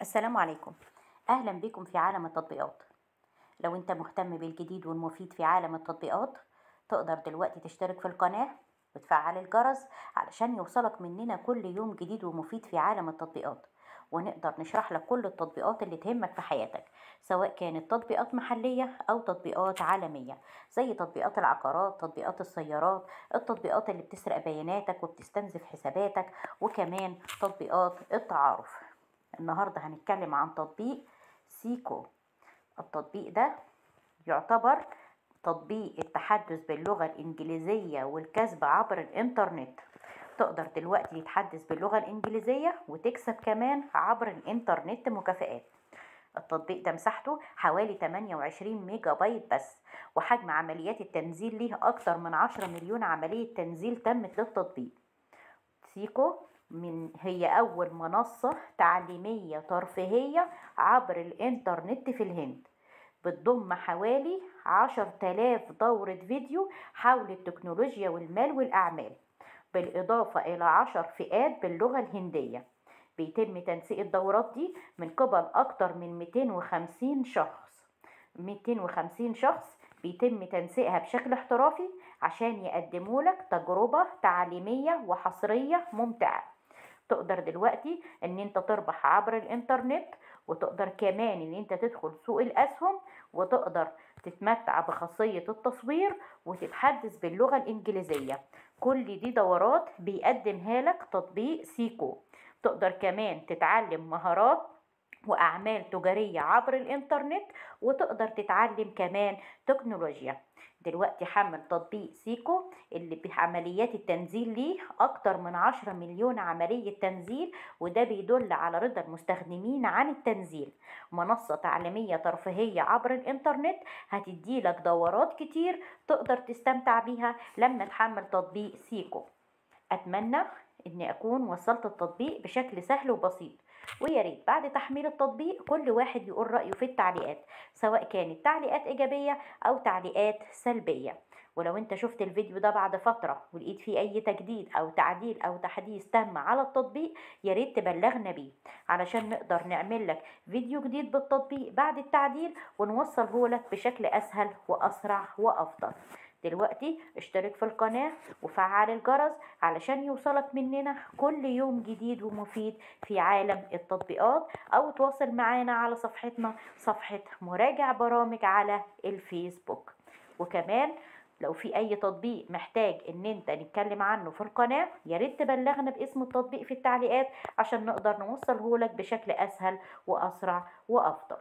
السلام عليكم. أهلا بكم في عالم التطبيقات. لو أنت مهتم بالجديد والمفيد في عالم التطبيقات، تقدر دلوقتي تشترك في القناة وتفعل الجرس علشان يوصلك مننا كل يوم جديد ومفيد في عالم التطبيقات، ونقدر نشرح لك كل التطبيقات اللي تهمك في حياتك، سواء كانت تطبيقات محلية أو تطبيقات عالمية، زي تطبيقات العقارات، تطبيقات السيارات، التطبيقات اللي بتسرق بياناتك وبتستنزف حساباتك، وكمان تطبيقات التعارف. النهاردة هنتكلم عن تطبيق سيكو. التطبيق ده يعتبر تطبيق التحدث باللغة الإنجليزية والكسب عبر الإنترنت. تقدر دلوقتي تتحدث باللغة الإنجليزية وتكسب كمان عبر الإنترنت مكافآت. التطبيق ده مساحته حوالي 28 ميجا بايت بس، وحجم عمليات التنزيل ليه أكتر من 10 مليون عملية تنزيل تمت للتطبيق. سيكو هي أول منصة تعليمية ترفيهية عبر الإنترنت في الهند، بتضم حوالي 10,000 دورة فيديو حول التكنولوجيا والمال والأعمال، بالإضافة إلى 10 فئات باللغة الهندية. بيتم تنسيق الدورات دي من قبل أكتر من 250 شخص بيتم تنسيقها بشكل احترافي عشان يقدموا لك تجربة تعليمية وحصرية ممتعة. تقدر دلوقتي ان انت تربح عبر الانترنت، وتقدر كمان ان انت تدخل سوق الاسهم، وتقدر تتمتع بخاصية التصوير وتتحدث باللغة الانجليزية. كل دي دورات بيقدمها لك تطبيق سيكو. تقدر كمان تتعلم مهارات وأعمال تجارية عبر الإنترنت، وتقدر تتعلم كمان تكنولوجيا. دلوقتي حمل تطبيق سيكو اللي بعمليات التنزيل ليه أكتر من 10 مليون عملية تنزيل، وده بيدل على رضا المستخدمين عن التنزيل. منصة تعليمية ترفيهية عبر الإنترنت هتديلك دورات كتير تقدر تستمتع بيها لما تحمل تطبيق سيكو. أتمنى إني أكون وصلت التطبيق بشكل سهل وبسيط، ويا ريت بعد تحميل التطبيق كل واحد يقول رأيه في التعليقات، سواء كانت تعليقات إيجابية أو تعليقات سلبية. ولو أنت شفت الفيديو ده بعد فترة ولقيت فيه أي تجديد أو تعديل أو تحديث تم على التطبيق، يا ريت تبلغنا بيه علشان نقدر نعمل لك فيديو جديد بالتطبيق بعد التعديل ونوصله لك بشكل أسهل وأسرع وأفضل. دلوقتي اشترك في القناة وفعل الجرس علشان يوصلك مننا كل يوم جديد ومفيد في عالم التطبيقات، او تواصل معانا على صفحتنا، صفحة مراجع برامج على الفيسبوك. وكمان لو في اي تطبيق محتاج ان انت نتكلم عنه في القناة، ياريت تبلغنا باسم التطبيق في التعليقات عشان نقدر نوصله لك بشكل اسهل واسرع وافضل.